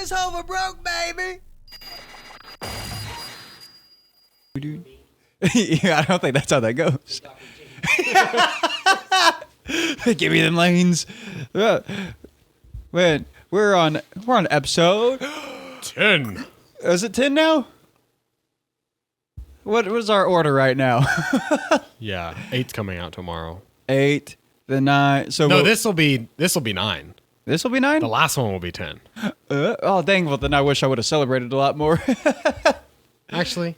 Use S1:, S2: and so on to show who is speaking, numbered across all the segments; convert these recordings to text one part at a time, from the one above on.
S1: this hoe for broke, baby. Yeah, I don't think that's how that goes. Give me them lanes. When we're on episode
S2: 10.
S1: Is it 10 now? What was our order right now?
S2: Yeah, 8's coming out tomorrow.
S1: 8, the 9. So
S2: no, this will be 9.
S1: This will be 9.
S2: The last one will be 10.
S1: Oh dang! Well, then I wish I would have celebrated a lot more.
S2: Actually,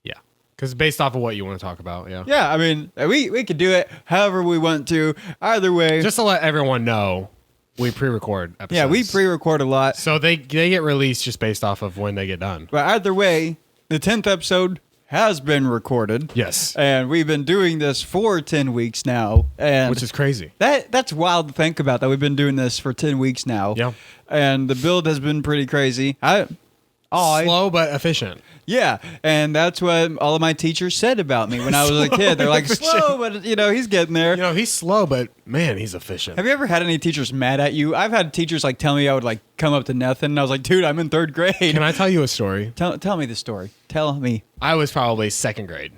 S2: yeah, because based off of what you want to talk about, yeah.
S1: Yeah, I mean, we could do it however we want to. Either way,
S2: Just to let everyone know, we pre-record episodes.
S1: yeah, we pre-record a lot.
S2: so they get released just based off of when they get done.
S1: But either way, the 10th episode has been recorded.
S2: Yes,
S1: And we've been doing this for 10 weeks now. And
S2: which is crazy.
S1: that's wild to think about, that we've been doing this for 10 weeks now.
S2: Yeah,
S1: And the build has been pretty crazy.
S2: slow but efficient.
S1: Yeah, and that's what all of my teachers said about me when I was a kid. They're like, slow, but he's getting there.
S2: You know, he's slow, but man, he's efficient.
S1: Have you ever had any teachers mad at you? I've had teachers like tell me I would like come up to nothing, and I was like, dude, I'm in 3rd grade.
S2: Can I tell you a story?
S1: Tell me the story. Tell me.
S2: I was probably 2nd grade.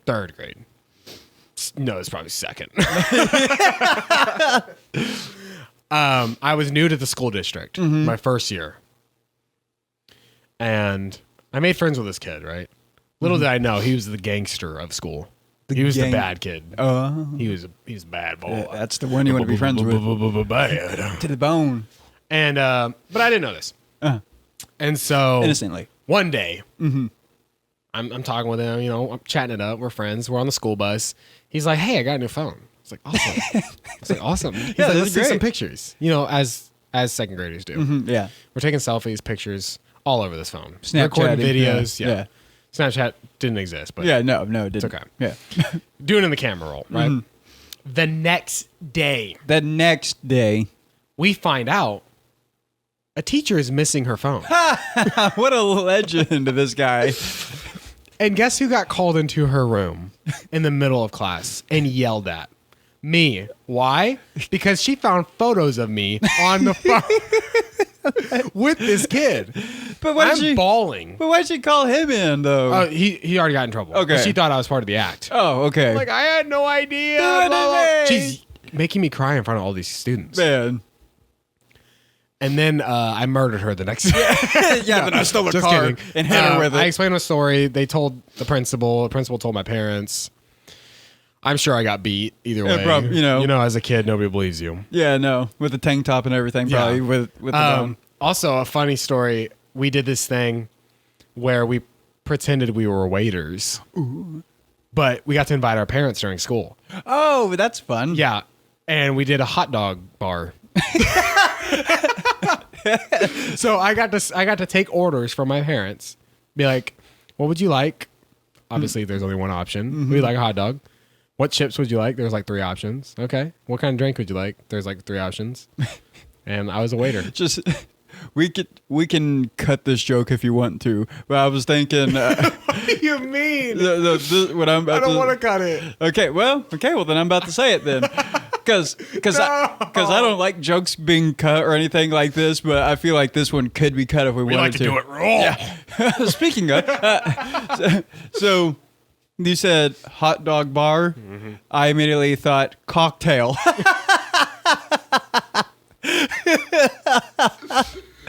S2: 3rd grade. No, it's probably 2nd. I was new to the school district, my first year. And I made friends with this kid, right? Little did I know, he was the gangster of school. He was the bad kid. He was a bad boy.
S1: That's the one you want to be friends with.
S2: Bad.
S1: To the bone.
S2: And but I didn't know this. And so
S1: Innocently.
S2: one day, I'm talking with him, I'm chatting it up. We're friends. We're on the school bus. He's like, "Hey, I got a new phone." It's like, "Awesome." It's like, "Awesome." He's
S1: Yeah,
S2: like,
S1: this
S2: "Let's
S1: is
S2: see
S1: great.
S2: some pictures." As 2nd graders do.
S1: Yeah.
S2: We're taking selfies, pictures all over this phone.
S1: Snapchatting.
S2: Recording videos.
S1: Yeah.
S2: Yeah. Snapchat didn't exist, but
S1: Yeah, no, it didn't.
S2: it's okay.
S1: Yeah.
S2: Doing it in the camera roll, right? The next day,
S1: The next day.
S2: we find out a teacher is missing her phone.
S1: What a legend, this guy.
S2: And guess who got called into her room in the middle of class and yelled at? Me. Why? Because she found photos of me on the phone with this kid.
S1: But
S2: I'm bawling.
S1: But why'd she call him in, though?
S2: Oh, he already got in trouble.
S1: Okay.
S2: She thought I was part of the act.
S1: Oh, okay.
S2: Like, I had no idea. Blah, blah. She's making me cry in front of all these students.
S1: Man.
S2: And then I murdered her the next day.
S1: Yeah, then I stole her
S2: Just
S1: car
S2: kidding.
S1: and hit her with it.
S2: I explained my story. They told the principal. The principal told my parents. I'm sure I got beat either way.
S1: You know.
S2: As a kid, nobody believes you.
S1: Yeah, no, with the tank top and everything, probably
S2: Yeah.
S1: with the dome.
S2: Also, a funny story. We did this thing where we pretended we were waiters. Ooh. But we got to invite our parents during school.
S1: Oh, that's fun.
S2: Yeah. And we did a hot dog bar. So I got to take orders from my parents. Be like, what would you like? Obviously, there's only one option. We'd like a hot dog. What chips would you like? There's like 3 options. Okay. What kind of drink would you like? There's like 3 options. And I was a waiter.
S1: Just we can cut this joke if you want to, but I was thinking.
S2: What do you mean?
S1: What I'm about
S2: I don't want to cut it.
S1: Okay, well, then I'm about to say it then. Because I don't like jokes being cut or anything like this, but I feel like this one could be cut if we wanted
S2: like to do it raw.
S1: Yeah. Speaking of, so you said hot dog bar. I immediately thought cocktail.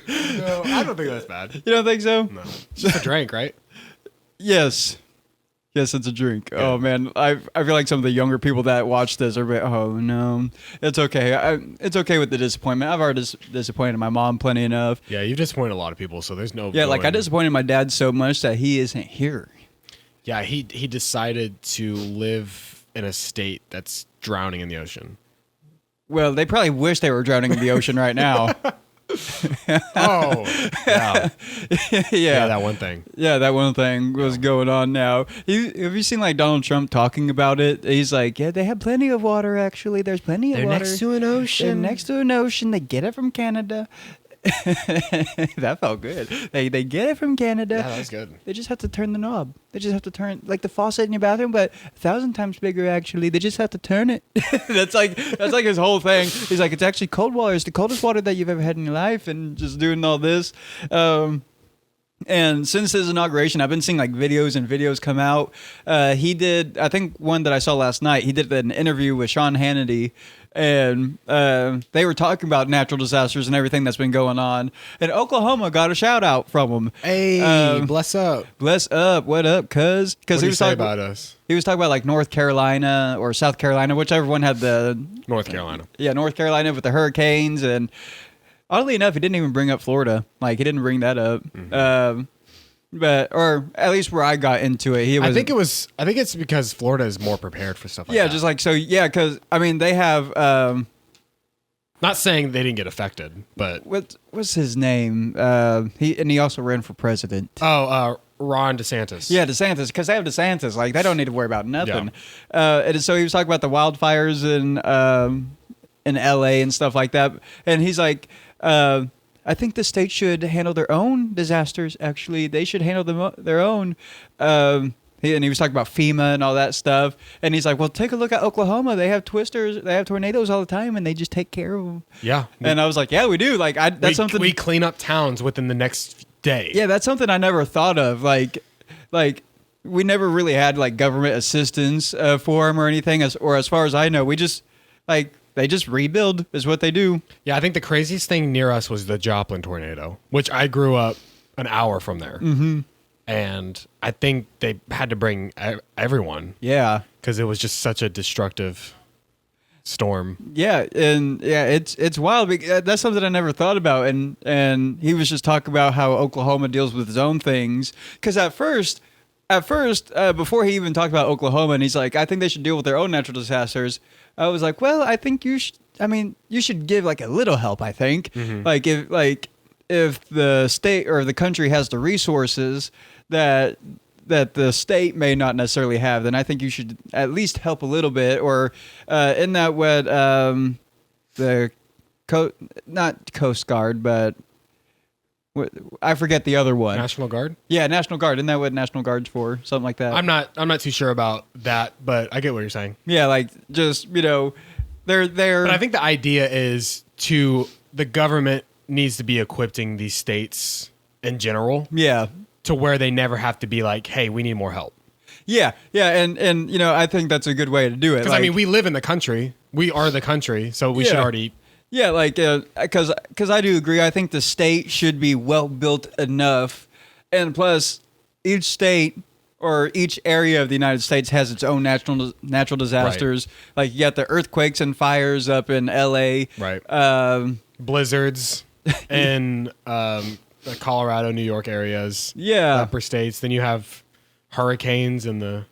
S2: No, I don't think that's bad.
S1: You don't think so?
S2: No. It's just a drink, right?
S1: Yes. Yes, it's a drink. Yeah. Oh, man. I feel like some of the younger people that watch this are like, oh, no. It's okay. It's okay with the disappointment. I've already disappointed my mom plenty enough.
S2: Yeah, you've disappointed a lot of people, so there's no...
S1: Yeah, like I disappointed my dad so much that he isn't here.
S2: Yeah, he decided to live in a state that's drowning in the ocean.
S1: Well, they probably wish they were drowning in the ocean right now.
S2: Oh, yeah.
S1: Yeah,
S2: that one thing.
S1: Yeah, that one thing was going on now. Have you seen like Donald Trump talking about it? He's like, yeah, they have plenty of water, actually. There's plenty of water.
S2: They're next to an ocean.
S1: They're next to an ocean. They get it from Canada. That felt good. They get it from Canada.
S2: Yeah, that was good.
S1: They just have to turn the knob. They just have to turn like the faucet in your bathroom, but 1,000 times bigger actually. They just have to turn it. That's like his whole thing. He's like, it's actually cold water. It's the coldest water that you've ever had in your life, and just doing all this. And since his inauguration, I've been seeing like videos come out. He did, I think one that I saw last night, he did an interview with Sean Hannity, and they were talking about natural disasters and everything that's been going on. And Oklahoma got a shout out from him.
S2: Hey, bless up.
S1: Bless up. What up, cuz?
S2: What
S1: He
S2: do you
S1: was
S2: say
S1: talking
S2: about us?
S1: He was talking about like North Carolina or South Carolina, whichever one had the
S2: North Carolina.
S1: Yeah, North Carolina with the hurricanes. And oddly enough, he didn't even bring up Florida. Like, he didn't bring that up. But, or at least where I got into it,
S2: I think it's because Florida is more prepared for stuff like that.
S1: Yeah, just like, so, yeah, because, I mean, they have,
S2: not saying they didn't get affected, but
S1: what's his name? He also ran for president.
S2: Ron DeSantis.
S1: Yeah, DeSantis, because they have DeSantis. Like, they don't need to worry about nothing. And so he was talking about the wildfires in LA and stuff like that. And he's like, I think the state should handle their own disasters. Actually, they should handle their own. And he was talking about FEMA and all that stuff. And he's like, well, take a look at Oklahoma. They have twisters. They have tornadoes all the time, and they just take care of them.
S2: Yeah.
S1: And I was like, yeah, we do. Like, that's something
S2: we clean up towns within the next day.
S1: Yeah, that's something I never thought of. Like we never really had like government assistance for them or anything. As far as I know, we just they just rebuild is what they do.
S2: Yeah, I think the craziest thing near us was the Joplin tornado, which I grew up an hour from there. Mm-hmm. And I think they had to bring everyone.
S1: Yeah.
S2: Because it was just such a destructive storm.
S1: Yeah, and yeah, it's wild. That's something I never thought about. And he was just talking about how Oklahoma deals with its own things. Because at first, before he even talked about Oklahoma, and he's like, I think they should deal with their own natural disasters. I was like, well, I think you should give like a little help. I think, if the state or the country has the resources that the state may not necessarily have, then I think you should at least help a little bit. Or in that what not Coast Guard, but I forget the other one.
S2: National Guard?
S1: Yeah, National Guard. Isn't that what National Guard's for? Something like that.
S2: I'm not too sure about that, but I get what you're saying.
S1: Yeah, like just, they're
S2: But I think the idea is the government needs to be equipping these states in general.
S1: Yeah.
S2: To where they never have to be like, hey, we need more help.
S1: Yeah, and I think that's a good way to do it.
S2: Because I mean, we live in the country. We are the country, so we should already.
S1: Yeah, like because I do agree. I think the state should be well built enough, and plus each state or each area of the United States has its own natural disasters. Right. Like you got the earthquakes and fires up in LA,
S2: right? Blizzards in the Colorado, New York areas, upper states. Then you have hurricanes in the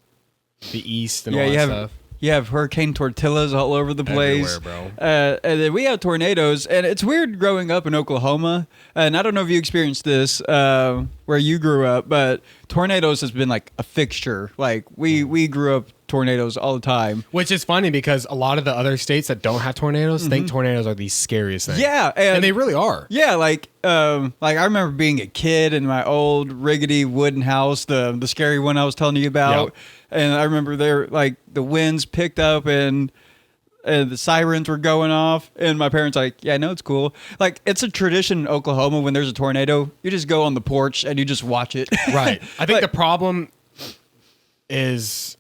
S2: east and all that stuff.
S1: You have hurricane tortillas all over the place.
S2: Everywhere, bro.
S1: And then we have tornadoes. And it's weird growing up in Oklahoma. And I don't know if you experienced this where you grew up, but tornadoes has been like a fixture. Like we grew up tornadoes all the time.
S2: Which is funny because a lot of the other states that don't have tornadoes think tornadoes are the scariest thing.
S1: Yeah.
S2: And they really are.
S1: Yeah. Like I remember being a kid in my old rickety wooden house, the scary one I was telling you about. Yep. And I remember the winds picked up and the sirens were going off. And my parents like, yeah, I know it's cool. Like, it's a tradition in Oklahoma when there's a tornado, you just go on the porch and you just watch it.
S2: Right. I think the problem is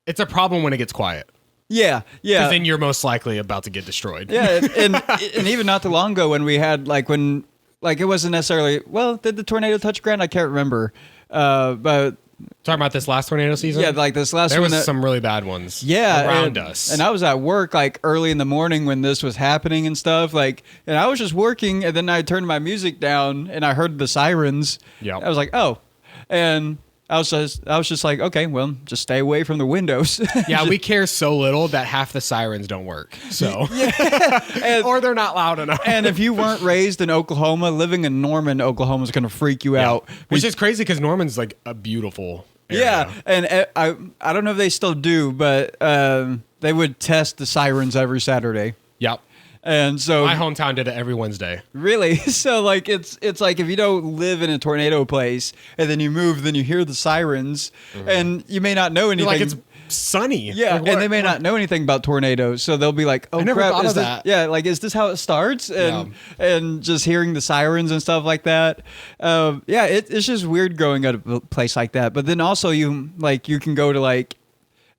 S2: it's a problem when it gets quiet.
S1: Yeah. Yeah.
S2: Because then you're most likely about to get destroyed.
S1: Yeah. And even not too long ago when we had it wasn't necessarily, well, did the tornado touch ground? I can't remember. But
S2: talking about this last tornado season?
S1: Yeah, like this last
S2: one.
S1: There
S2: was some really bad ones
S1: around
S2: us.
S1: And I was at work like early in the morning when this was happening and stuff. Like, and I was just working and then I turned my music down and I heard the sirens. Yeah. I was like, oh. And I was just like, okay, well, just stay away from the windows.
S2: Yeah, we care so little that half the sirens don't work. So, or they're not loud enough.
S1: And if you weren't raised in Oklahoma, living in Norman, Oklahoma is going to freak you out.
S2: Which is crazy because Norman's like a beautiful area.
S1: Yeah, and I don't know if they still do, but they would test the sirens every Saturday.
S2: Yep.
S1: And so
S2: My hometown did it every Wednesday.
S1: really, so like it's like if you don't live in a tornado place and then you move, then you hear the sirens, and you may not know anything.
S2: Like it's sunny.
S1: Yeah,
S2: Like,
S1: and they may not know anything about tornadoes, so they'll be like, "Oh
S2: I never
S1: crap,
S2: thought
S1: is
S2: of
S1: this,
S2: that.
S1: yeah, like is this how it starts?" And just hearing the sirens and stuff like that. Yeah, it's just weird growing up a place like that. But then also you can go to like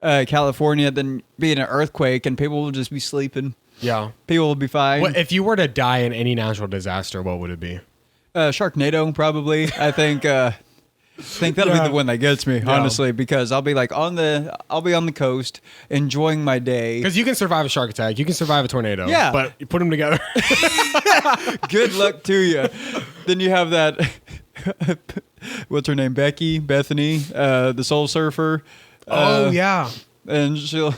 S1: California, then be in an earthquake, and people will just be sleeping.
S2: Yeah.
S1: People will be fine.
S2: What if you were to die in any natural disaster? What would it be?
S1: Sharknado, probably. I think that'll be the one that gets me, honestly, because I'll be like on the coast enjoying my day.
S2: Because you can survive a shark attack, you can survive a tornado.
S1: Yeah.
S2: But you put them together.
S1: Good luck to you. Then you have that. What's her name? Bethany, the Soul Surfer.
S2: Oh yeah.
S1: And she'll.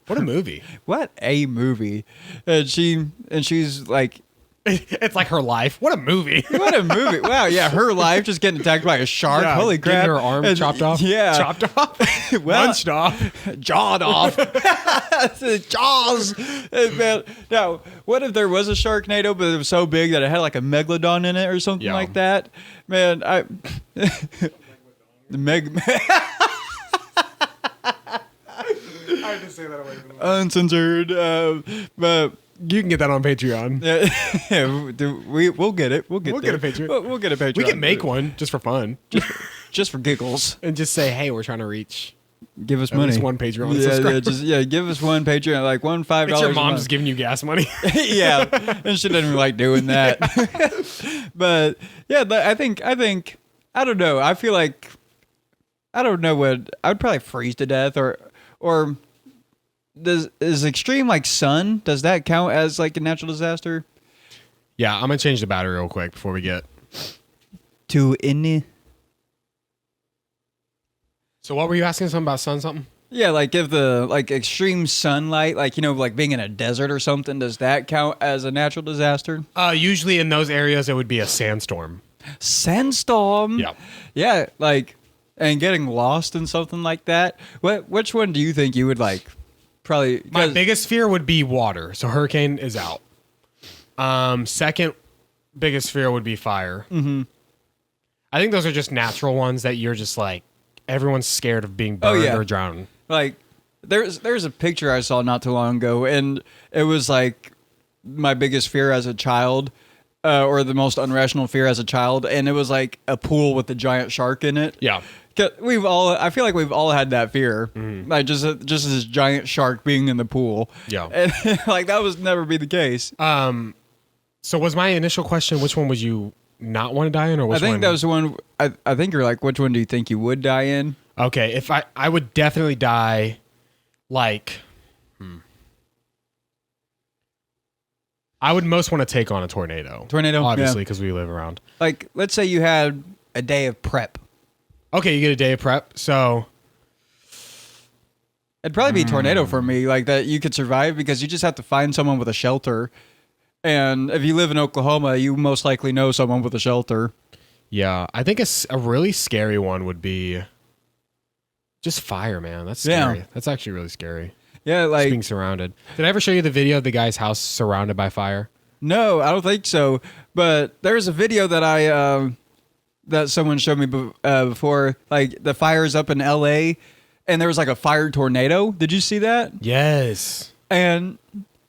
S2: What a movie.
S1: What a movie. And she's like.
S2: It's like her life. What a movie.
S1: What a movie. Wow, yeah, her life just getting attacked by a shark.
S2: Yeah,
S1: Holy crap.
S2: getting her arm chopped off.
S1: Yeah.
S2: Chopped off.
S1: Well,
S2: Munched off.
S1: Jawed off. Jaws. Man, now, what if there was a Sharknado, but it was so big that it had like a megalodon in it or something like that? Man, the
S2: I had to say that away from
S1: uncensored, but
S2: you can get that on Patreon.
S1: we'll get it. We'll get
S2: a Patreon.
S1: We'll get a Patreon.
S2: We can make one just for fun.
S1: just for giggles.
S2: And just say, hey, we're trying to reach
S1: Give us
S2: at
S1: money.
S2: least one Patreon
S1: Yeah,
S2: subscriber.
S1: give us one Patreon, like $5.
S2: It's your
S1: a
S2: mom
S1: month.
S2: just giving you gas money.
S1: Yeah, and she doesn't like doing that. But yeah, I think I don't know. I feel like I don't know what I would probably freeze to death or is extreme like sun? Does that count as like a natural disaster?
S2: Yeah, I'm gonna change the battery real quick before we get
S1: To any.
S2: So what were you asking something about something?
S1: Yeah, like if the like extreme sunlight, like like being in a desert or something, does that count as a natural disaster?
S2: Usually in those areas it would be a sandstorm.
S1: Sandstorm.
S2: Yeah.
S1: Yeah, like and getting lost in something like that. Which one do you think you would like? Probably
S2: My biggest fear would be water. So hurricane is out. Second biggest fear would be fire. Mm-hmm. I think those are just natural ones that you're just like everyone's scared of being burned or drowning.
S1: Like there's a picture I saw not too long ago, and it was like my biggest fear as a child, or the most irrational fear as a child, and it was like a pool with a giant shark in it.
S2: Yeah.
S1: I feel like we've all had that fear, like just this giant shark being in the pool.
S2: Yeah.
S1: And like that was never be the case.
S2: So was my initial question, which one would you not want to die in, or which
S1: I think
S2: one?
S1: that was the one. I think you're like, which one do you think you would die in?
S2: Okay, if I would definitely die, like, I would most want to take on a tornado.
S1: Tornado,
S2: obviously, because we live around.
S1: Like, let's say you had a day of prep.
S2: Okay, you get a day of prep, so
S1: It'd probably be tornado for me, like that you could survive because you just have to find someone with a shelter. And if you live in Oklahoma, you most likely know someone with a shelter.
S2: yeah, I think a really scary one would be just fire, man. That's scary.
S1: Yeah.
S2: That's actually really scary.
S1: Yeah,
S2: Just
S1: like
S2: being surrounded. Did I ever show you the video of the guy's house surrounded by fire?
S1: no, I don't think so. But there's a video that that someone showed me before, like the fires up in LA, and there was like a fire tornado. Did you see that?
S2: Yes.
S1: And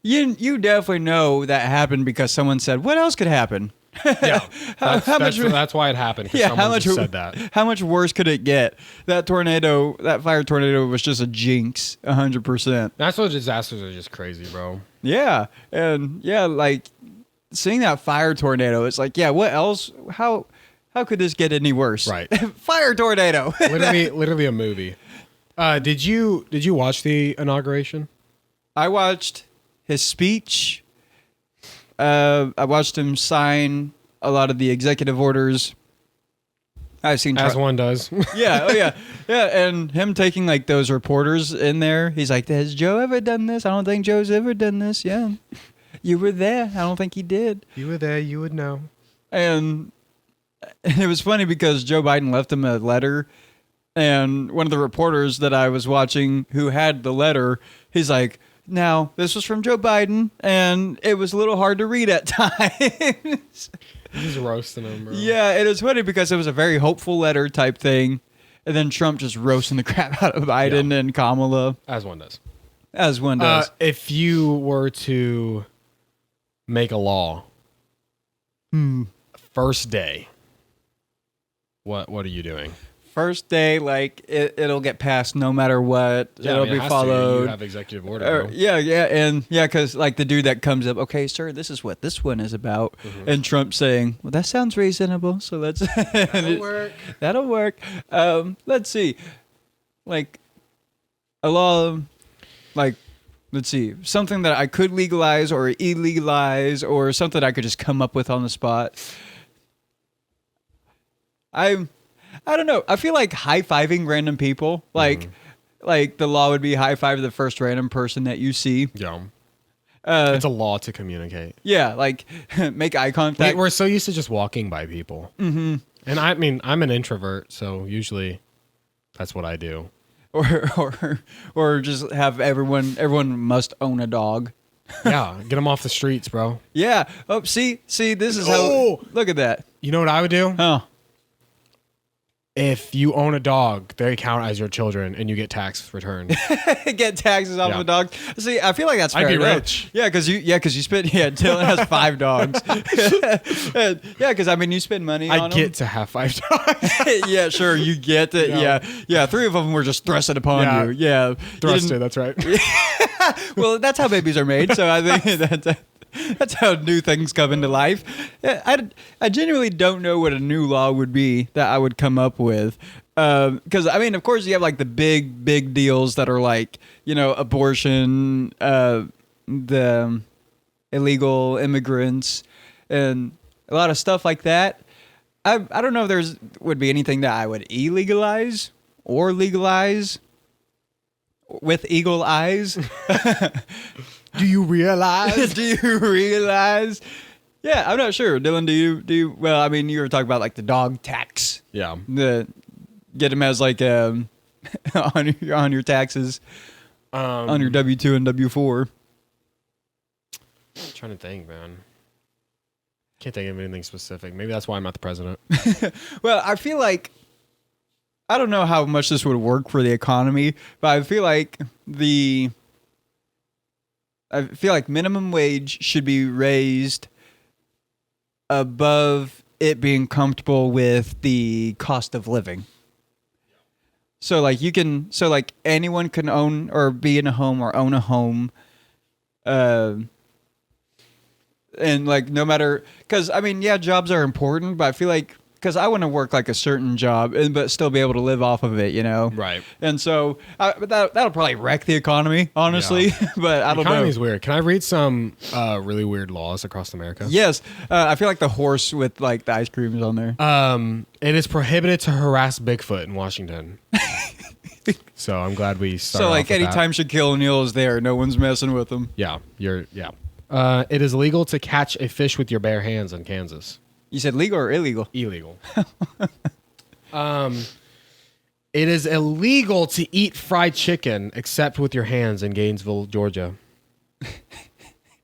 S1: you definitely know that happened because someone said, "What else could happen?"
S2: Yeah. That's why it happened.
S1: Yeah,
S2: someone just said that.
S1: How much worse could it get? That fire tornado was just a jinx, 100%.
S2: Natural disasters are just crazy, bro.
S1: Yeah, and yeah, like seeing that fire tornado, it's like, yeah, what else? How could this get any worse?
S2: Right.
S1: Fire tornado.
S2: literally a movie. Did you watch the inauguration?
S1: I watched his speech. I watched him sign a lot of the executive orders. I've seen
S2: As one does.
S1: yeah, oh yeah, yeah, and him taking like those reporters in there. He's like, "Has Joe ever done this? I don't think Joe's ever done this." Yeah, you were there. I don't think he did.
S2: You were there. You would know.
S1: And it was funny because Joe Biden left him a letter, and one of the reporters that I was watching who had the letter, he's like, Now, this was from Joe Biden, and it was a little hard to read at times.
S2: He's roasting him, bro.
S1: Yeah, it is funny because it was a very hopeful letter type thing, and then Trump just roasting the crap out of Biden and Kamala.
S2: As one does.
S1: As one does.
S2: If you were to make a law, first day, what are you doing?
S1: First day, like it'll get passed no matter what.
S2: Yeah,
S1: it'll
S2: I mean,
S1: be
S2: it has to.
S1: followed.
S2: You have executive order. Bro.
S1: Yeah, because like the dude that comes up, okay, sir, this is what this one is about, and Trump saying, well, that sounds reasonable, so let's
S2: That'll work.
S1: That'll work. Let's see, like a law, like let's see, something that I could legalize or illegalize, or something I could just come up with on the spot. I don't know. I feel like high-fiving random people, like the law would be high-five the first random person that you see.
S2: Yeah. It's a law to communicate.
S1: Yeah, like make eye contact.
S2: We're so used to just walking by people. Mm-hmm. And I mean, I'm an introvert, so usually that's what I do.
S1: Or just have everyone must own a dog.
S2: Yeah, get them off the streets, bro.
S1: Yeah. Oh, see, this is how. Look at that.
S2: You know what I would do?
S1: Oh.
S2: If you own a dog, they count as your children, and you get tax returned.
S1: Get taxes off the dog. See, I feel like that's fair.
S2: I'd be
S1: enough.
S2: rich.
S1: Yeah, because you spend. Yeah, Dylan has 5 dogs. Yeah, because I mean, you spend money.
S2: I
S1: on
S2: get
S1: them.
S2: to have 5 dogs.
S1: Yeah, sure, you get it. Yeah. 3 of them were just thrusted upon you. Yeah,
S2: thrusted. That's right.
S1: Well, that's how babies are made. So I think that's how new things come into life. I genuinely don't know what a new law would be that I would come up with. Because, I mean, of course, you have like the big deals that are like, abortion, the illegal immigrants, and a lot of stuff like that. I don't know if would be anything that I would illegalize or legalize with eagle eyes.
S2: Do you realize?
S1: Do you realize? Yeah, I'm not sure. Dylan, do you? Well, I mean, you were talking about like the dog tax.
S2: Yeah.
S1: Get them as like on your taxes, on your W-2 and W-4.
S2: I'm trying to think, man. Can't think of anything specific. Maybe that's why I'm not the president.
S1: Well, I feel like I don't know how much this would work for the economy, but I feel like minimum wage should be raised above it being comfortable with the cost of living. So like anyone can own or be in a home or own a home, and like no matter, because I mean, yeah, jobs are important, but I feel like because I want to work like a certain job but still be able to live off of it,
S2: Right.
S1: And so but that'll probably wreck the economy, honestly. Yeah. But I don't know.
S2: The economy's weird. Can I read some really weird laws across America?
S1: Yes. I feel like the horse with like the ice cream is on there.
S2: It is prohibited to harass Bigfoot in Washington. So I'm glad we started.
S1: So like anytime Shaquille O'Neal is there, no one's messing with him.
S2: Yeah. It is illegal to catch a fish with your bare hands in Kansas.
S1: You said legal or illegal?
S2: Illegal. It is illegal to eat fried chicken except with your hands in Gainesville, Georgia.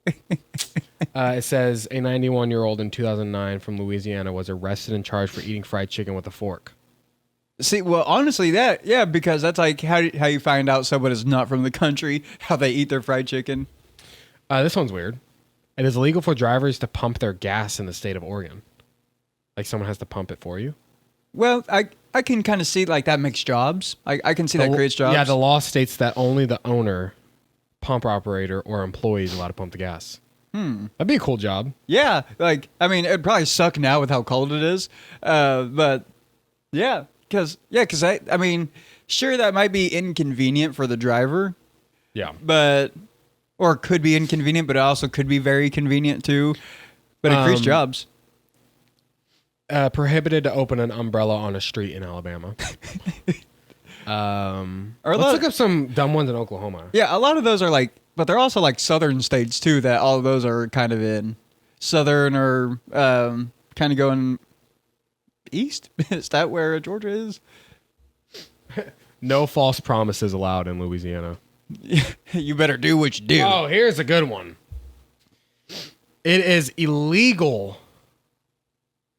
S2: It says a 91-year-old in 2009 from Louisiana was arrested and charged for eating fried chicken with a fork.
S1: See, well, honestly, because that's like how you find out someone is not from the country, how they eat their fried chicken.
S2: This one's weird. It is illegal for drivers to pump their gas in the state of Oregon. Like someone has to pump it for you.
S1: Well, I can kind of see like that makes jobs. I can see that creates jobs.
S2: Yeah, the law states that only the owner, pump operator, or employee is allowed to pump the gas. That'd be a cool job.
S1: Yeah, like I mean, it'd probably suck now with how cold it is, but yeah, because I mean, sure that might be inconvenient for the driver.
S2: Yeah,
S1: or could be inconvenient, but it also could be very convenient too. But it creates jobs.
S2: Prohibited to open an umbrella on a street in Alabama. Let's look up some dumb ones in Oklahoma.
S1: Yeah, a lot of those are like, but they're also like southern states too. That all of those are kind of in southern or kind of going east. Is that where Georgia is?
S2: No false promises allowed in Louisiana.
S1: You better do what you do.
S2: Oh, here's a good one. It is illegal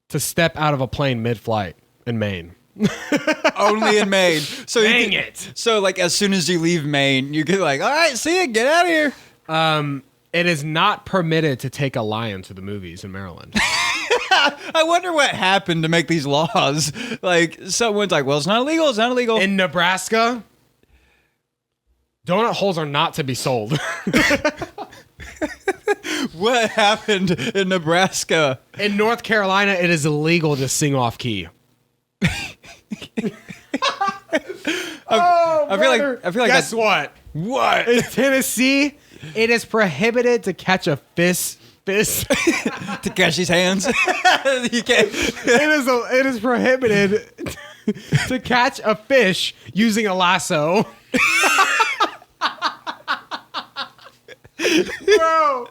S2: to step out of a plane mid-flight in Maine.
S1: Only in Maine. So
S2: Dang it.
S1: So like as soon as you leave Maine, you get like, all right, see ya, get out of here.
S2: It is not permitted to take a lion to the movies in Maryland.
S1: I wonder what happened to make these laws. Like someone's like, well, it's not illegal. It's not illegal.
S2: In Nebraska, donut holes are not to be sold.
S1: What happened in Nebraska?
S2: In North Carolina, it is illegal to sing off key.
S1: I feel like
S2: Guess what?
S1: What?
S2: In Tennessee, it is prohibited to catch a fish.
S1: To catch these hands. You can't.
S2: It is prohibited to catch a fish using a lasso. Bro.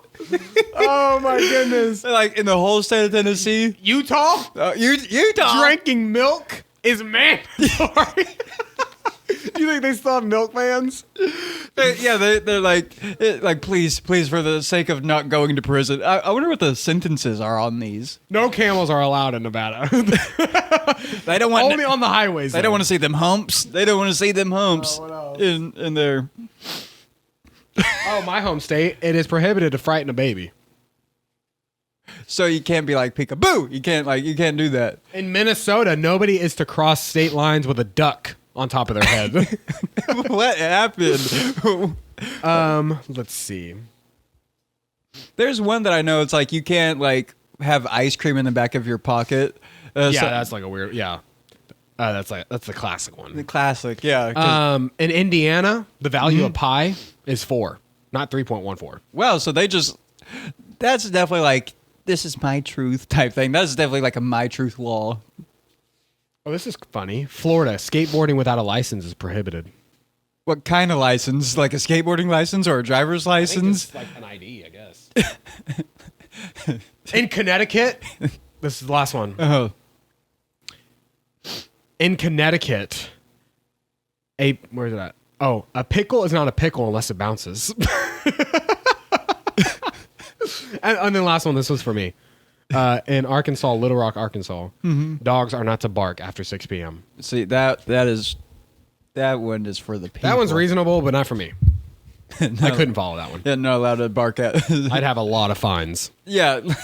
S2: Oh my goodness.
S1: Like in the whole state of Tennessee.
S2: Utah?
S1: Utah.
S2: Drinking milk is mandatory. Do you think they still have milk vans?
S1: They're like, please, for the sake of not going to prison. I wonder what the sentences are on these.
S2: No camels are allowed in Nevada.
S1: They don't want
S2: Only on the highways.
S1: They don't want to see them humps. They don't want to see them humps
S2: what else?
S1: in their.
S2: Oh, my home state, it is prohibited to frighten a baby.
S1: So you can't be like peekaboo. You can't do that.
S2: In Minnesota, nobody is to cross state lines with a duck on top of their head.
S1: What happened?
S2: Let's see.
S1: There's one that I know. It's like you can't like have ice cream in the back of your pocket.
S2: That's like a weird. Yeah, that's the classic one.
S1: The classic. Yeah.
S2: In Indiana, the value of pi is 4, not 3.14.
S1: Well, so that's definitely like this is my truth type thing. That's definitely like a my truth law.
S2: Oh, this is funny. Florida, skateboarding without a license is prohibited.
S1: What kind of license? Like a skateboarding license or a driver's license?
S2: Like an ID, I guess. In Connecticut, this is the last one.
S1: Oh.
S2: In Connecticut, where's it at? Oh, a pickle is not a pickle unless it bounces. and then the last one, this was for me. In Arkansas, Little Rock, Arkansas, dogs are not to bark after 6 p.m.
S1: See, that one is for the people.
S2: That one's reasonable, but not for me.
S1: No.
S2: I couldn't follow that one.
S1: Yeah, not allowed to bark at.
S2: I'd have a lot of fines.
S1: Yeah. Well,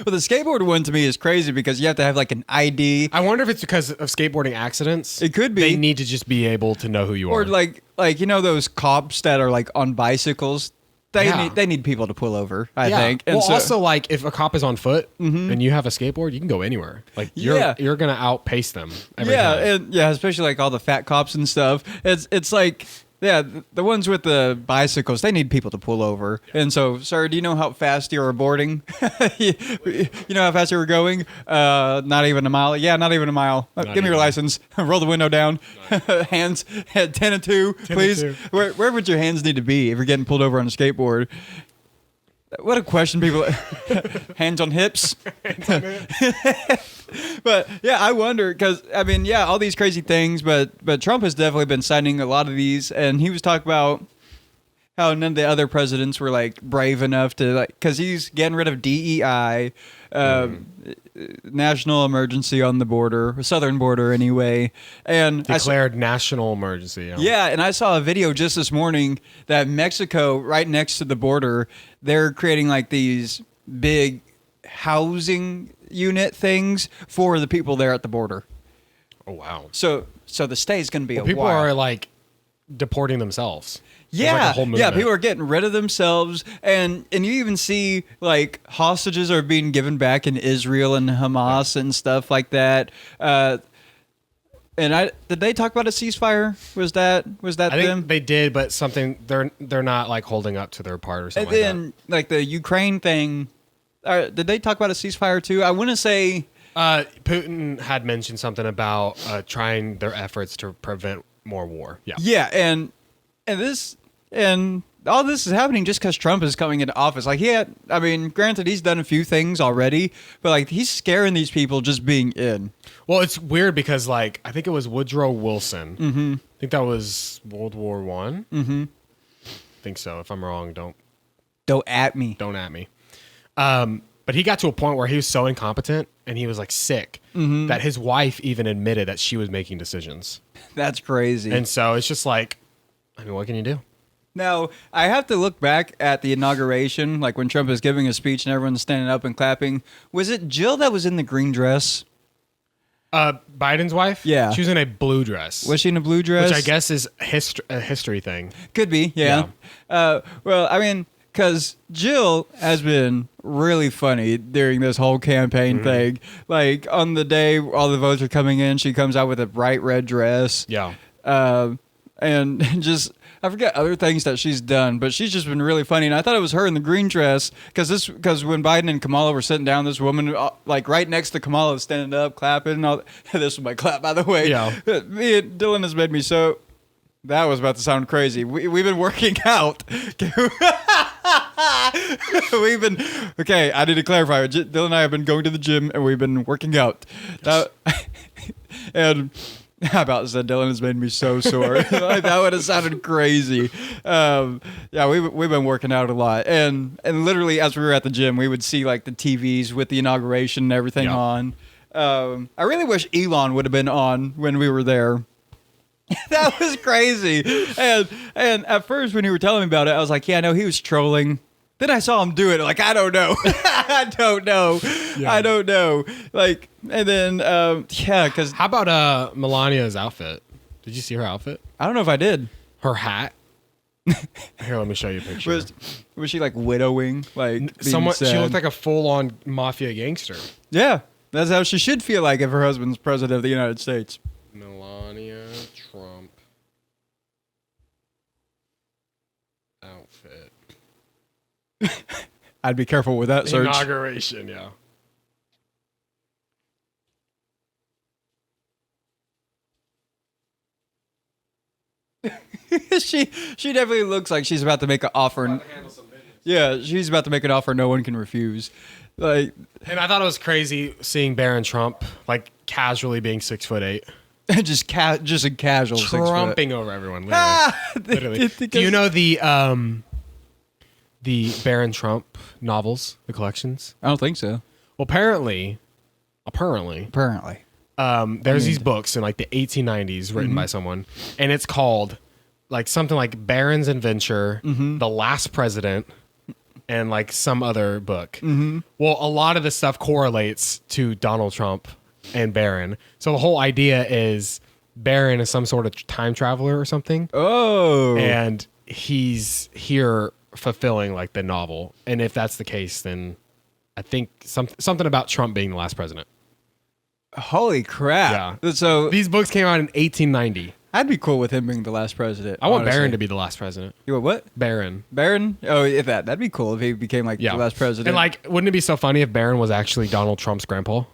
S1: the skateboard one to me is crazy because you have to have like an ID.
S2: I wonder if it's because of skateboarding accidents.
S1: It could be.
S2: They need to just be able to know who you are.
S1: Or like those cops that are like on bicycles. They need people to pull over, I think. And
S2: well, also like if a cop is on foot and you have a skateboard, you can go anywhere. Like you're gonna outpace them. Every time.
S1: And especially like all the fat cops and stuff. It's like the ones with the bicycles, they need people to pull over. Yeah. And so, sir, do you know how fast you were boarding? you know how fast you were going? Not even a mile. Yeah, not even a mile. Give me your license. Roll the window down. Hands at 10 and 2, please. Where would your hands need to be if you're getting pulled over on a skateboard? What a question, people. Hands on hips. But yeah, I wonder because I mean, all these crazy things, but Trump has definitely been signing a lot of these, and he was talking about how none of the other presidents were like brave enough to like because he's getting rid of DEI, national emergency on the border, southern border anyway, and
S2: declared national emergency.
S1: Yeah, and I saw a video just this morning that Mexico, right next to the border, they're creating like these big housing unit things for the people there at the border.
S2: Oh wow!
S1: So the state's going to be
S2: people are like deporting themselves.
S1: Yeah,
S2: like a whole movement.
S1: People are getting rid of themselves, and you even see like hostages are being given back in Israel and Hamas and stuff like that. And did they talk about a ceasefire? Was that
S2: I
S1: them?
S2: think they did, but something they're not like holding up to their part or something.
S1: And then like the Ukraine thing, did they talk about a ceasefire too? I want to say
S2: Putin had mentioned something about trying their efforts to prevent more war.
S1: Yeah, and all this is happening just because Trump is coming into office. Like granted, he's done a few things already, but like he's scaring these people just being in.
S2: Well, it's weird because like I think it was Woodrow Wilson. I think that was World War I. think so. If I'm wrong, don't
S1: at me.
S2: at me. But he got to a point where he was so incompetent and he was like sick that his wife even admitted that she was making decisions.
S1: That's crazy.
S2: And so it's just like, I mean, what can you do?
S1: Now, I have to look back at the inauguration, like when Trump was giving a speech and everyone's standing up and clapping. Was it Jill that was in the green dress?
S2: Biden's wife?
S1: Yeah.
S2: She was in a blue dress.
S1: Was she in a blue dress?
S2: Which I guess is a history thing.
S1: Could be, yeah. Well, I mean, because Jill has been really funny during this whole campaign thing. Like, on the day all the votes are coming in, she comes out with a bright red dress.
S2: Yeah.
S1: And just, I forget other things that she's done, but she's just been really funny. And I thought it was her in the green dress because when Biden and Kamala were sitting down, this woman like right next to Kamala was standing up, clapping. And all. This was my clap, by the way.
S2: Yeah.
S1: Dylan has made me so. That was about to sound crazy. We've been working out. Okay, I need to clarify. Dylan and I have been going to the gym and we've been working out.
S2: Yes.
S1: And I about said Dylan has made me so sore. Like, that would have sounded crazy. Yeah, we've been working out a lot, and literally as we were at the gym, we would see like the TVs with the inauguration and everything on. I really wish Elon would have been on when we were there. That was crazy. And at first when you were telling me about it, I was like, yeah, no, he was trolling. Then I saw him do it. Like, I don't know. I don't know.
S2: Yeah.
S1: I don't know. Like, and then, yeah, because...
S2: How about Melania's outfit? Did you see her outfit?
S1: I don't know if I did.
S2: Her hat? Here, let me show you a picture.
S1: Was she like widowing? Like,
S2: She looked like a full-on mafia gangster.
S1: Yeah, that's how she should feel like if her husband's president of the United States.
S2: Melania Trump outfit.
S1: I'd be careful with that search.
S2: Inauguration, yeah.
S1: she definitely looks like she's about to make an offer. Yeah, she's about to make an offer no one can refuse. Like,
S2: and I thought it was crazy seeing Barron Trump like casually being 6'8".
S1: just a casual
S2: trumping over everyone. Literally. Do you know the Barron Trump novels, the collections?
S1: I don't think so.
S2: Well, apparently, there's these books in like the 1890s written by someone, and it's called like something like Barron's Adventure, The Last President, and like some other book. Well, a lot of this stuff correlates to Donald Trump and Barron. So the whole idea is Barron is some sort of time traveler or something.
S1: Oh.
S2: And he's here fulfilling like the novel. And if that's the case, then I think something about Trump being the last president.
S1: Holy crap.
S2: Yeah.
S1: So
S2: these books came out in 1890.
S1: I'd be cool with him being the last president.
S2: I want
S1: honestly.
S2: Barron to be the last president.
S1: You want what?
S2: Barron.
S1: Oh, if that'd be cool if he became like the last president.
S2: And like, wouldn't it be so funny if Barron was actually Donald Trump's grandpa?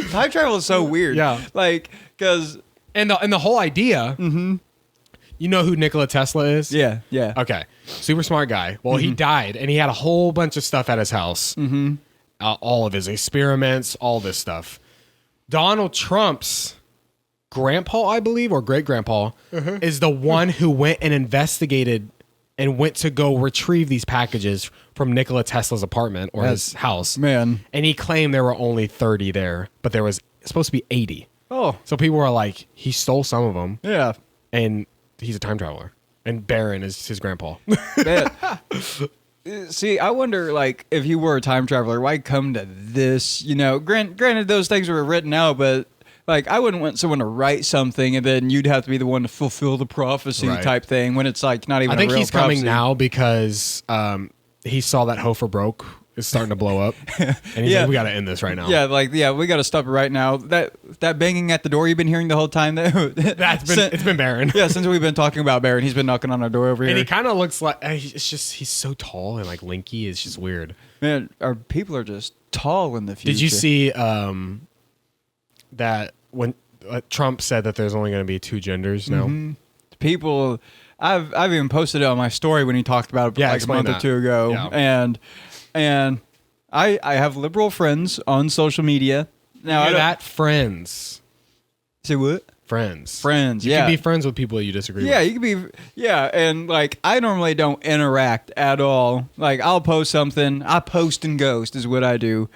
S1: Time travel is so weird.
S2: Yeah.
S1: Like, because...
S2: And the whole idea... You know who Nikola Tesla is?
S1: Yeah, yeah.
S2: Okay. Super smart guy. Well, he died, and he had a whole bunch of stuff at his house. All of his experiments, all this stuff. Donald Trump's grandpa, I believe, or great-grandpa, is the one who went and investigated and went to go retrieve these packages from Nikola Tesla's apartment or his house.
S1: Man.
S2: And he claimed there were only 30 there, but there was supposed to be 80.
S1: Oh.
S2: So people were like, he stole some of them.
S1: Yeah.
S2: And he's a time traveler. And Barron is his grandpa.
S1: See, I wonder, like, if you were a time traveler, why come to this? You know, granted, those things were written out, but, like, I wouldn't want someone to write something and then you'd have to be the one to fulfill the prophecy type thing when it's, like, not even
S2: I think
S1: a real
S2: he's
S1: prophecy.
S2: coming now because he saw that Hofer Broke is starting to blow up. And he's like, we got to end this right now.
S1: Yeah, we got to stop it right now. That banging at the door you've been hearing the whole time,
S2: it's been Barron.
S1: Yeah, since we've been talking about Barron, he's been knocking on our door over here.
S2: And he kind of looks like, he's so tall and like lanky. It's just weird.
S1: Man, our people are just tall in the future.
S2: Did you see that when Trump said that there's only going to be 2 genders now?
S1: People, I've even posted it on my story when he talked about it like a month or two ago.
S2: Yeah.
S1: And I have liberal friends on social media. Now
S2: You're that friends.
S1: Say what?
S2: Friends.
S1: Friends,
S2: You
S1: yeah.
S2: can be friends with people you disagree
S1: Yeah,
S2: with.
S1: you can be. Yeah, and like I normally don't interact at all. Like I'll post something. I post and ghost is what I do,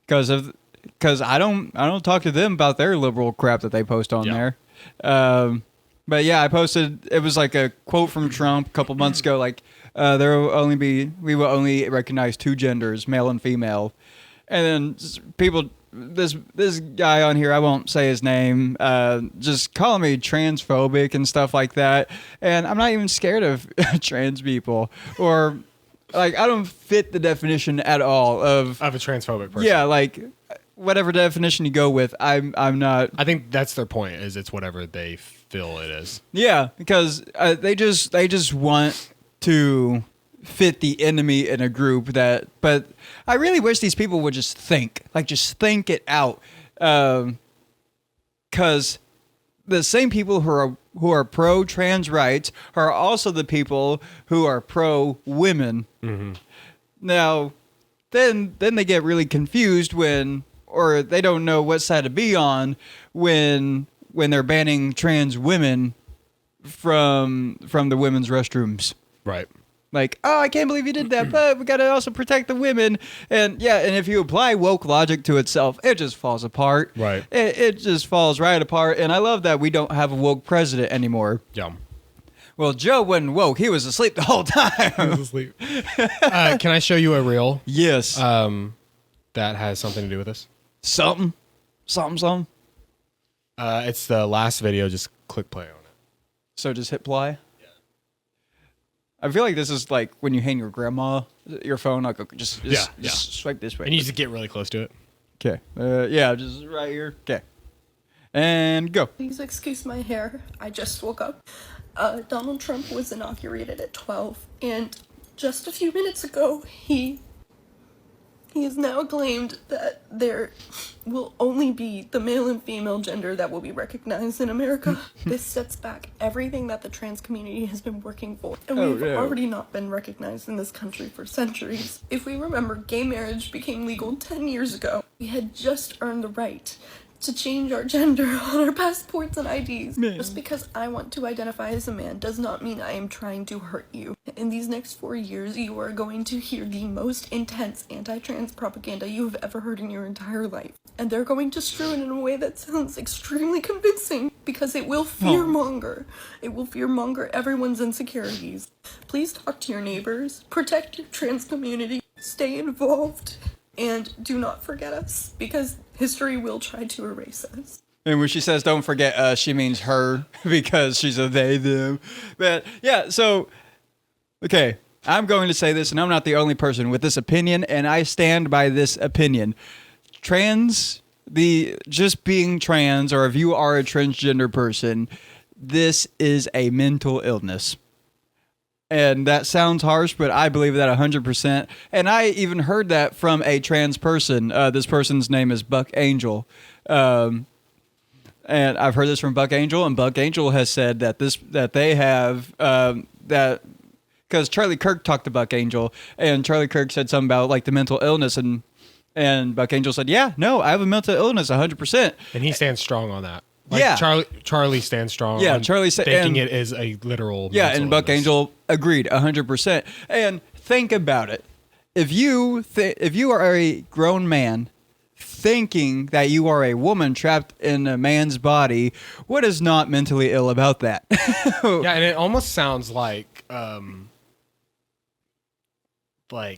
S1: because I don't talk to them about their liberal crap that they post on there. But yeah, I posted. It was like a quote from Trump a couple months ago. Like we will only recognize two genders, male and female, and then people. This guy on here, I won't say his name, just calling me transphobic and stuff like that. And I'm not even scared of trans people, or like I don't fit the definition at all of
S2: a transphobic person.
S1: Yeah, like whatever definition you go with, I'm not.
S2: I think that's their point. Is it's whatever they feel it is.
S1: Yeah, because they just want to fit the enemy in a group that, but I really wish these people would just think it out, because the same people who are pro trans rights are also the people who are pro women.
S2: Mm-hmm.
S1: Now, then they get really confused or they don't know what side to be on when they're banning trans women from the women's restrooms.
S2: Right.
S1: Like, oh, I can't believe you did that, but we got to also protect the women. And yeah, and if you apply woke logic to itself, it just falls apart.
S2: Right.
S1: It just falls right apart. And I love that we don't have a woke president anymore.
S2: Yeah.
S1: Well, Joe wasn't woke. He was asleep the whole time.
S2: He was asleep. Can I show you a reel?
S1: Yes.
S2: That has something to do with this?
S1: Something.
S2: It's the last video. Just click play on it.
S1: So just hit play? I feel like this is like when you hand your grandma your phone, like just swipe this way.
S2: And you need to get really close to it.
S1: Okay. Yeah, just right here. Okay. And go.
S3: Please excuse my hair. I just woke up. Donald Trump was inaugurated at 12, and just a few minutes ago, he has now claimed that there will only be the male and female gender that will be recognized in America. This sets back everything that the trans community has been working for. And we've already not been recognized in this country for centuries. If we remember, gay marriage became legal 10 years ago. We had just earned the right to change our gender on our passports and IDs. Man. Just because I want to identify as a man does not mean I am trying to hurt you. In these next 4 years, you are going to hear the most intense anti-trans propaganda you have ever heard in your entire life. And they're going to strew it in a way that sounds extremely convincing, because it will fearmonger. It will fearmonger everyone's insecurities. Please talk to your neighbors, protect your trans community, stay involved, and do not forget us, because history will try to erase us.
S1: And when she says don't forget us, she means her, because she's a they, them. But yeah, so, okay, I'm going to say this, and I'm not the only person with this opinion, and I stand by this opinion. Just being trans, or if you are a transgender person, this is a mental illness. And that sounds harsh, but I believe that 100%. And I even heard that from a trans person. This person's name is Buck Angel. And I've heard this from Buck Angel, and Buck Angel has said that they have that, because Charlie Kirk talked to Buck Angel, and Charlie Kirk said something about like the mental illness, and Buck Angel said, yeah, no, I have a mental illness 100%.
S2: And he stands strong on that. Like,
S1: yeah,
S2: Charlie stands strong.
S1: Yeah,
S2: on
S1: Charlie
S2: thinking it is a literal.
S1: Yeah, and Buck
S2: illness.
S1: Angel agreed 100%. And think about it: if you are a grown man thinking that you are a woman trapped in a man's body, what is not mentally ill about that?
S2: Yeah, and it almost sounds like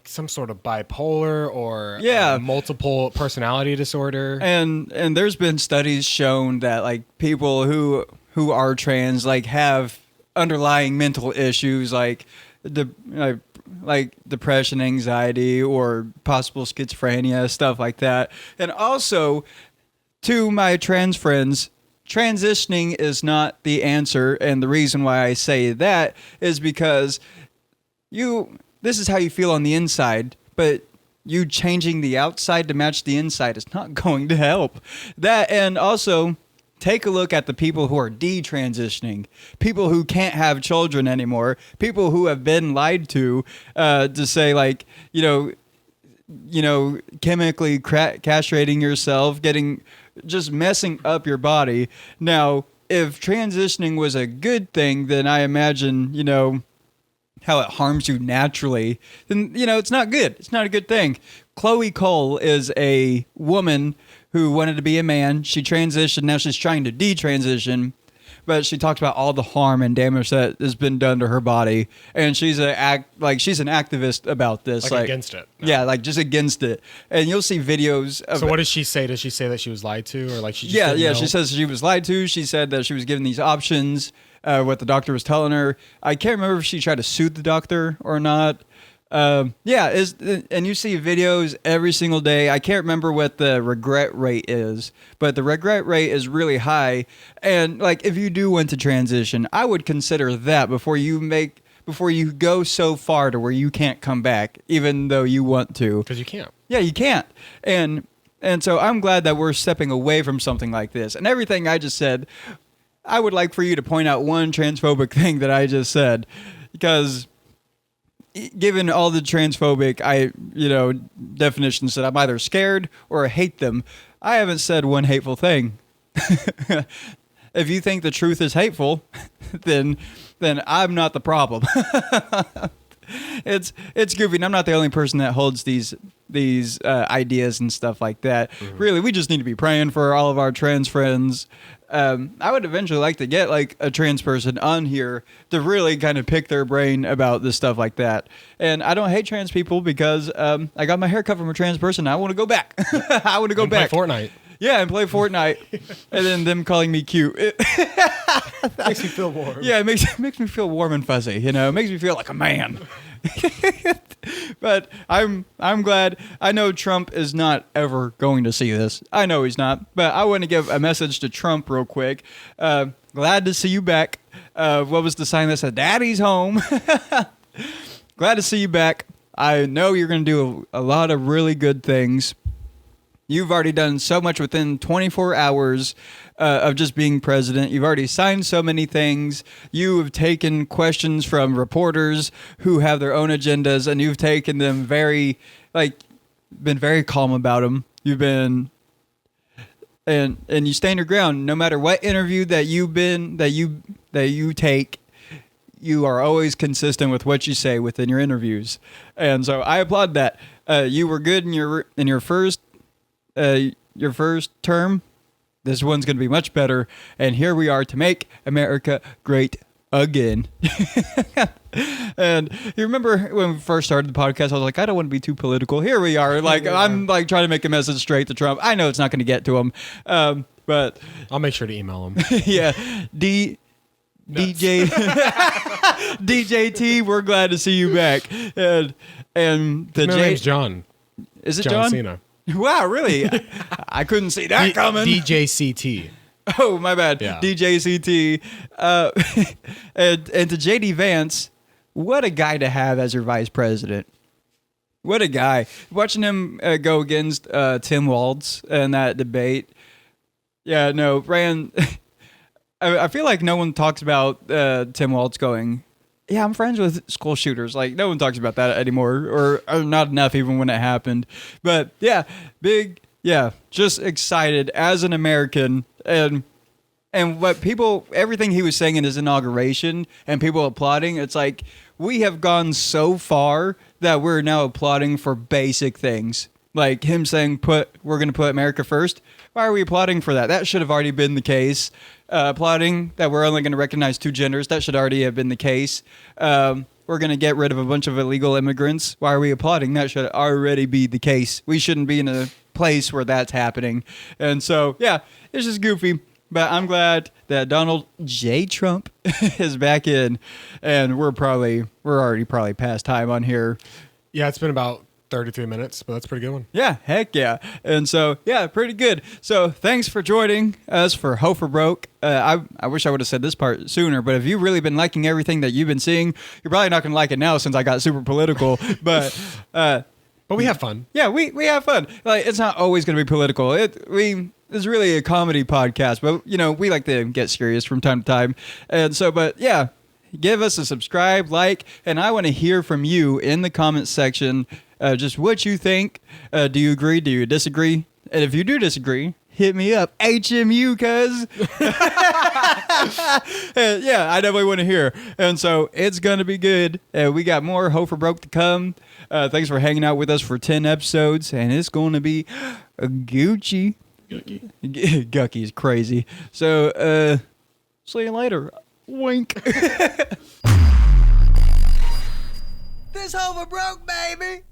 S2: some sort of bipolar or multiple personality disorder.
S1: And there's been studies shown that like people who are trans like have underlying mental issues like depression, anxiety, or possible schizophrenia, stuff like that. And also, to my trans friends, transitioning is not the answer, and the reason why I say that is because this is how you feel on the inside, but you changing the outside to match the inside is not going to help. That, and also, take a look at the people who are detransitioning, people who can't have children anymore, people who have been lied to say like, chemically castrating yourself, just messing up your body. Now, if transitioning was a good thing, then I imagine, how it harms you naturally, then, it's not good. It's not a good thing. Chloe Cole is a woman who wanted to be a man. She transitioned. Now she's trying to detransition. But she talked about all the harm and damage that has been done to her body, and she's an activist about this,
S2: like against it. No.
S1: Yeah, like just against it. And you'll see videos of.
S2: So what does she say? Does she say that she was lied to, or like she? Just
S1: Yeah.
S2: didn't know?
S1: She says she was lied to. She said that she was given these options. What the doctor was telling her. I can't remember if she tried to sue the doctor or not. And you see videos every single day. I can't remember what the regret rate is, but the regret rate is really high. And like, if you do want to transition, I would consider that before you go so far to where you can't come back, even though you want to.
S2: Because you can't.
S1: Yeah, you can't. And so I'm glad that we're stepping away from something like this. And everything I just said, I would like for you to point out one transphobic thing that I just said, because given all the transphobic definitions that I'm either scared or hate them, I haven't said one hateful thing. If you think the truth is hateful, then I'm not the problem. It's goofy, and I'm not the only person that holds these ideas and stuff like that. Mm-hmm. Really, we just need to be praying for all of our trans friends. I would eventually like to get like a trans person on here to really kind of pick their brain about this stuff like that. And I don't hate trans people because I got my hair cut from a trans person. I want to go back. I want to go back.
S2: Play Fortnite.
S1: Yeah, and play Fortnite, and then them calling me cute. It
S2: makes me feel warm.
S1: Yeah, it makes me feel warm and fuzzy. It makes me feel like a man. But I'm glad. I know Trump is not ever going to see this. I know he's not. But I want to give a message to Trump real quick. Glad to see you back. What was the sign that said "Daddy's home"? Glad to see you back. I know you're going to do a lot of really good things. You've already done so much within 24 hours of just being president. You've already signed so many things. You have taken questions from reporters who have their own agendas, and you've taken them been very calm about them. You've been, and you stand your ground no matter what interview that you take. You are always consistent with what you say within your interviews, and so I applaud that. You were good in your first term. This one's going to be much better, and here we are to make America great again. And you remember when we first started the podcast, I was like, I don't want to be too political. Here we are. Like, yeah. I'm like trying to make a message straight to Trump. I know it's not going to get to him, but
S2: I'll make sure to email him.
S1: Yeah, DJ DJT, we're glad to see you back. And the
S2: name's John.
S1: Is it John
S2: Cena.
S1: Wow, really? I couldn't see that coming.
S2: DJCT.
S1: Oh, my bad.
S2: Yeah.
S1: DJCT. And to JD Vance, what a guy to have as your vice president. What a guy. Watching him go against Tim Walz in that debate. Yeah, no, Rand. I feel like no one talks about Tim Walz going, yeah, I'm friends with school shooters. Like, no one talks about that anymore, or not enough even when it happened. But yeah, just excited as an American, and everything he was saying in his inauguration and people applauding, it's like we have gone so far that we're now applauding for basic things. Like him saying, we're going to put America first. Why are we applauding for that? That should have already been the case. Applauding that we're only going to recognize two genders. That should already have been the case. We're going to get rid of a bunch of illegal immigrants. Why are we applauding? That should already be the case. We shouldn't be in a place where that's happening. And so, yeah, it's just goofy. But I'm glad that Donald J. Trump is back in. And we're already probably past time on here.
S2: Yeah, it's been about 33 minutes, but that's a pretty good one.
S1: Yeah, heck yeah. And so, yeah, pretty good. So thanks for joining us for Ho for Broke. I wish I would have said this part sooner, but if you've really been liking everything that you've been seeing, you're probably not going to like it now since I got super political. But
S2: we have fun.
S1: Yeah, we have fun. Like, it's not always going to be political. It's really a comedy podcast, but, we like to get serious from time to time. And so, but yeah, give us a subscribe, like, and I want to hear from you in the comments section. Just what you think. Do you agree? Do you disagree? And if you do disagree, hit me up. HMU, cuz. Yeah, I definitely want to hear. And so it's going to be good. We got more Hope for Broke to come. Thanks for hanging out with us for 10 episodes. And it's going to be Gucci. Gucky is crazy. So, see you later. Wink. This Hope for Broke, baby.